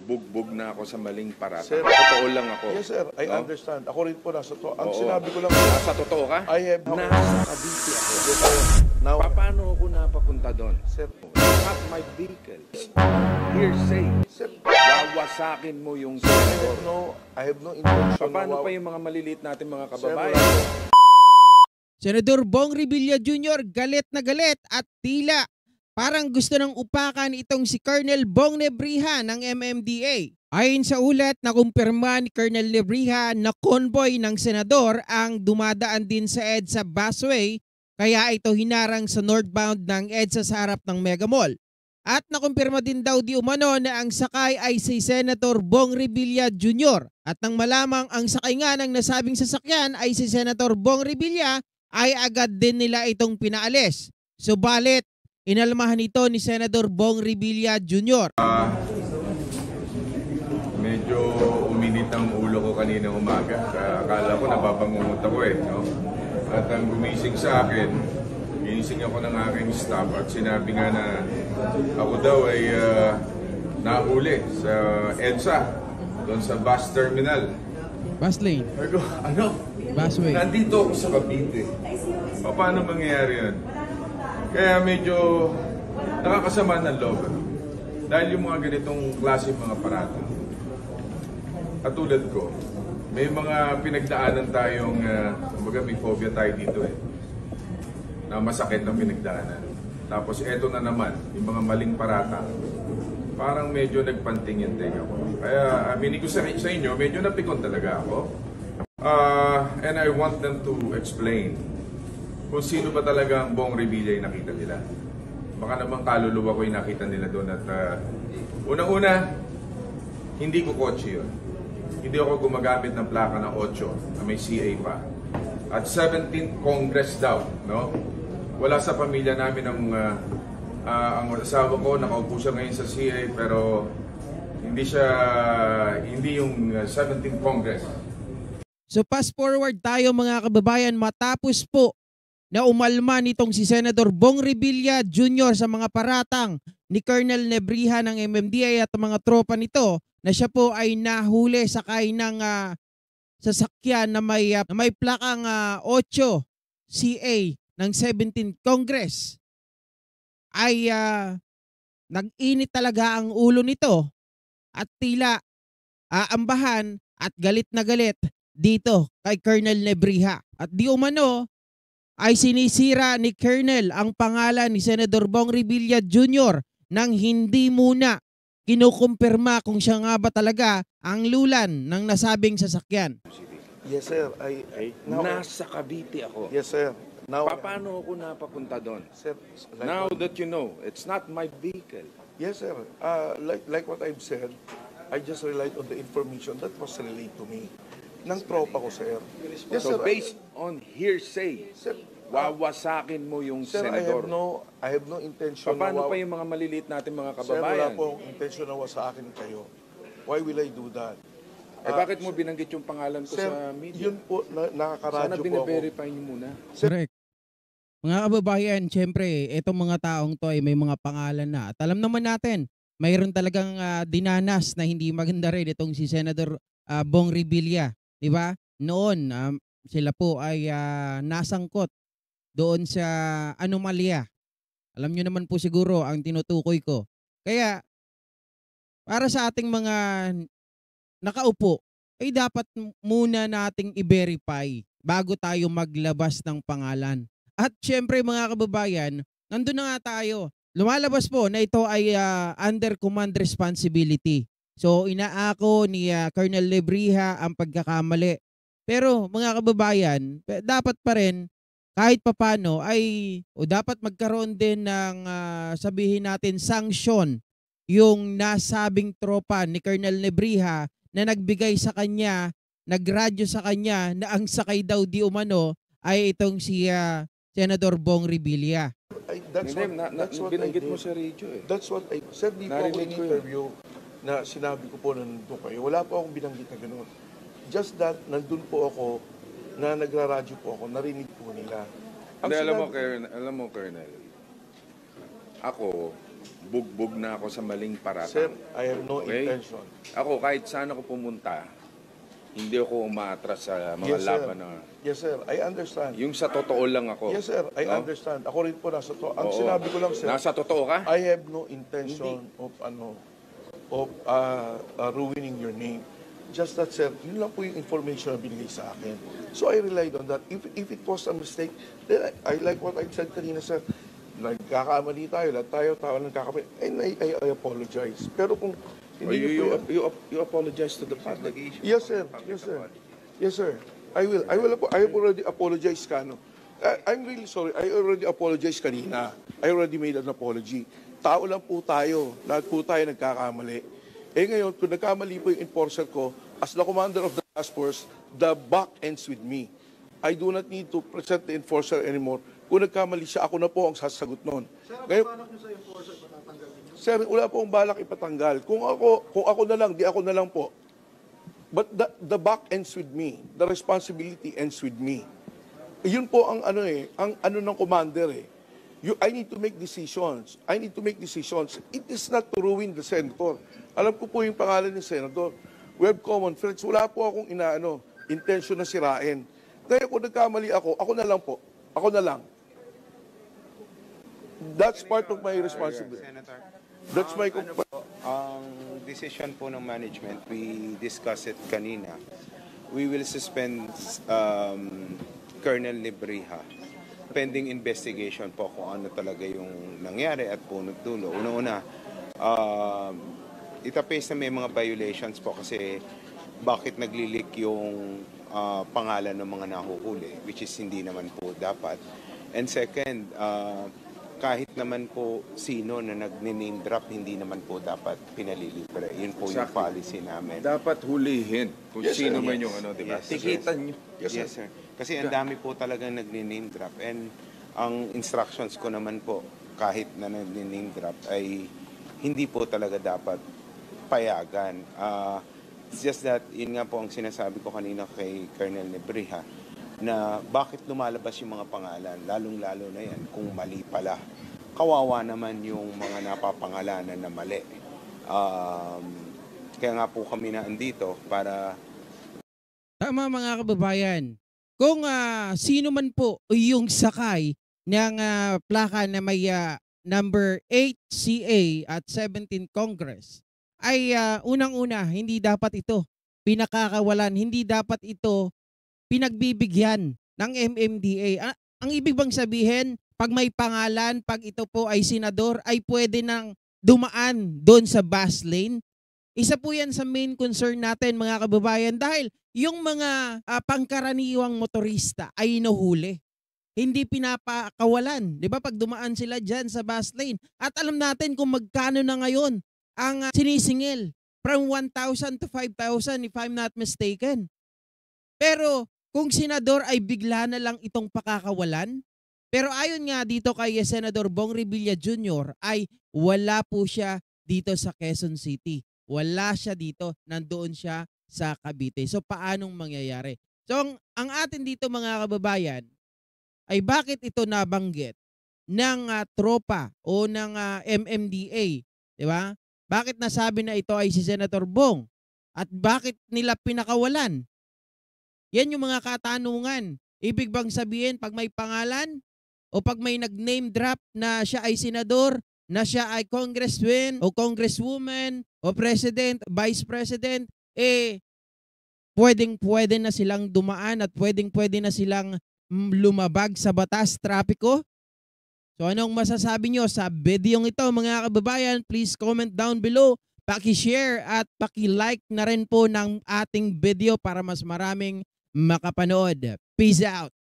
bugbog na ako sa maling parata. Sir, Totoo lang ako. Yes, sir. I No? understand. Ako rin po nasa to. Ang Oo. sinabi ko lang, Nasa totoo ka? I have Nasa Cavite ako. Yes, sir. Now, Paano ako napapunta doon? sir, Not my vehicle. Hearsay. sir, Wawasakin mo yung I senador. have no intention. Paano na pa yung mga maliliit natin mga Sir, kababayan? wala po. Senador Bong Revilla Jr. galit na galit at tila parang gusto ng upakan itong si Colonel Bong Nebriha ng MMDA. Ayon sa ulat, nakumpirma ni Colonel Nebriha na convoy ng senador ang dumadaan din sa EDSA busway, kaya ito hinarang sa northbound ng EDSA sa harap ng Mega Mall. At nakumpirma din daw di umano na ang sakay ay si Senator Bong Revilla Jr. At nang malamang ang sakay nga ng nasabing sasakyan ay si Senator Bong Revilla, ay agad din nila itong pinaalis. Subalit, inalmahan ito ni Senator Bong Revilla Jr. Medyo uminit ang ulo ko kanina umaga. Akala ko nababangungot ako no? At ang gumising sa akin, ginising ako ng aking staff at sinabi nga na ako daw ay nahuli sa EDSA, doon sa bus terminal. Bus lane, Ano? busway. Nandito ako sa Cavite. Paano mangyayari yan? Kaya medyo nakakasama ng loob. Dahil yung mga ganitong klase mga parata, katulad ko, may mga pinagdaanan tayong, kumbaga may phobia tayo dito na masakit na pinagdaanan. Tapos eto na naman, yung mga maling parata, parang medyo nagpantingin-ting ako. Kaya aminin ko sa inyo, medyo napikon talaga ako. And I want them to explain kung sino ba talaga ang Bong Revilla yung nakita nila. Baka naman kaluluwa ko yung nakita nila doon. At unang-una, hindi ko kotse yun. Hindi ako gumagamit ng plaka ng 8 na may CA pa. At 17th Congress daw, no? Wala sa pamilya namin ang asawa ko, nakaupo siya ngayon sa CA, pero hindi yung 17th Congress. So fast forward tayo mga kababayan, matapos po na umalma nitong si Senator Bong Revilla Jr. sa mga paratang ni Colonel Nebriha ng MMDA at mga tropa nito, na siya po ay nahuli sakay ng sasakyan na may plakang 8 CA ng 17th Congress, ay nag-init talaga ang ulo nito at tila aambahan at galit na galit dito kay Colonel Nebriha. At di umano ay sinisira ni Colonel ang pangalan ni Senador Bong Revilla Jr. nang hindi muna kinukumpirma kung siya nga ba talaga ang lulan ng nasabing sasakyan. Yes, sir. Nasa Cavite ako. Yes, sir. Now, Paano ako napapunta doon? sir, Now that you know, it's not my vehicle. yes, sir. Like what I've said, I just relied on the information that was relayed to me ng tropa ko, sir. Yes, So sir. based on hearsay, Sir, wawasakin mo yung sir, senador. I have no intention Paano na pa yung mga maliliit natin mga Sir, wala kababayan? pong intention na sa akin kayo. Why will I do that? Bakit mo binanggit yung pangalan ko Sir, sa media? yun po, Sana nakakaradyo po ako. bine-verify niyo muna. Correct. Mga kababayan, syempre, itong mga taong to ay may mga pangalan na. At alam naman natin, mayroon talagang dinanas na hindi maganda rin itong si Senator Bong Revilla. Di ba? Noon, sila po ay nasangkot doon sa anomalya. Alam nyo naman po siguro ang tinutukoy ko. Kaya, para sa ating mga nakaupo, ay dapat muna nating i-verify bago tayo maglabas ng pangalan. At syempre mga kababayan, nandun na nga tayo. Lumalabas po na ito ay under command responsibility. So inaako ni Colonel Nebriha ang pagkakamali. Pero mga kababayan, dapat pa rin kahit papano ay dapat magkaroon din ng sabihin natin sanction yung nasabing tropa ni Colonel Nebriha na nagbigay sa kanya, nagradyo sa kanya na ang sakay daw di umano ay itong si Senador Bong Revilla. That's what I binanggit did. mo sa radio eh. That's what I said. Di po ako Narinig ko yun. in-interview na sinabi ko po na nandun kayo. Wala po akong binanggit na gano'n. Just that, nandun po ako, na nagraradyo po ako, narinig po nila. Hindi, alam mo, Colonel, ako, bugbog na ako sa maling paratang. Sir, I have no Okay? intention. Ako, kahit saan ako pumunta, hindi ako umaatras sa mga Yes, sir. laban na... Yes, sir. I understand. Yung sa totoo lang ako. Yes, sir. I No? understand. Ako rin po nasa to. Ang Oo. sinabi ko lang, sir, Nasa totoo ka? I have no intention of ruining your name. Just that, sir, yun lang po yung information na binigay sa akin. So I relied on that. If it was a mistake, then I like what I said kanina, sir. Nagkakamali tayo, lahat tayo, tao nagkakamali. And I apologize. Pero kung Or hindi niyo po you apologize to the public. Yes, sir. Yes, sir. Yes, sir. I will. I have already apologized, Kano. I'm really sorry. I already apologized kanina. I already made an apology. Tao lang po tayo. Lahat po tayo nagkakamali. Eh ngayon, kung nagkamali po yung enforcer ko, as the commander of the task force, the buck ends with me. I do not need to present the enforcer anymore. Kung nagkamali siya, ako na po ang sasagot noon. Ngayon, sir, wala po akong balak ipatanggal. Kung ako na lang, di ako na lang po. But the buck ends with me. The responsibility ends with me. Yun po ang ang ng commander eh. I need to make decisions. I need to make decisions. It is not to ruin the senator. Alam ko po yung pangalan ng senator. We have common friends. Wala po akong intention na sirain. Kaya kung nagkamali ako na lang po. Ako na lang. That's part of my responsibility. Senator, That's my ang decision po ng management, we discussed it kanina. We will suspend Colonel Libriha pending investigation po kung ano talaga yung nangyari at punot dulo. Una-una, itapes na may mga violations po kasi bakit naglilik yung pangalan ng mga nahuhuli, which is hindi naman po dapat. And second, kahit naman po sino na nag-name drop, hindi naman po dapat pinalilibre. Yun po yung Exactly. policy namin. Dapat hulihin kung Yes, sino sir. man yung di ba? Yes. Tikitan nyo. Yes, sir. Kasi ang dami po talagang nag-name drop. And ang instructions ko naman po, kahit na nag-name drop, ay hindi po talaga dapat payagan. It's just that, yun nga po ang sinasabi ko kanina kay Colonel Nebriha, na bakit lumalabas yung mga pangalan, lalong-lalo na yan, kung mali pala. Kawawa naman yung mga napapangalanan na mali. Kaya nga po kami na andito para... Tama mga kababayan. Kung sino man po yung sakay ng plaka na may number 8CA at 17 Congress, ay unang-una, hindi dapat ito pinakakawalan, hindi dapat ito pinagbibigyan ng MMDA. Ang ibig bang sabihin, pag may pangalan, pag ito po ay senador, ay pwede nang dumaan doon sa bus lane? Isa po yan sa main concern natin mga kababayan dahil yung mga pangkaraniwang motorista ay inuhuli. Hindi pinapakawalan. Di ba? Pag dumaan sila dyan sa bus lane. At alam natin kung magkano na ngayon ang sinisingil. From 1,000 to 5,000 if I'm not mistaken. Pero kung senador ay bigla na lang itong pakakawalan, pero ayon nga dito kay Senador Bong Revilla Jr. ay wala po siya dito sa Quezon City. Wala siya dito, nandoon siya sa Cavite. So paanong mangyayari? So ang atin dito mga kababayan ay bakit ito nabanggit ng tropa o ng MMDA, di ba? Bakit nasabi na ito ay si Senator Bong? At bakit nila pinakawalan? Yan yung mga katanungan. Ibig bang sabihin pag may pangalan o pag may nag-name drop na siya ay senador, na siya ay congressman o congresswoman o president, vice president, pwedeng-pwede na silang dumaan at pwedeng-pwede na silang lumabag sa batas trapiko? So anong masasabi nyo sa videong ito mga kababayan? Please comment down below, paki-share at paki-like na rin po ng ating video para mas maraming makapanood. Peace out!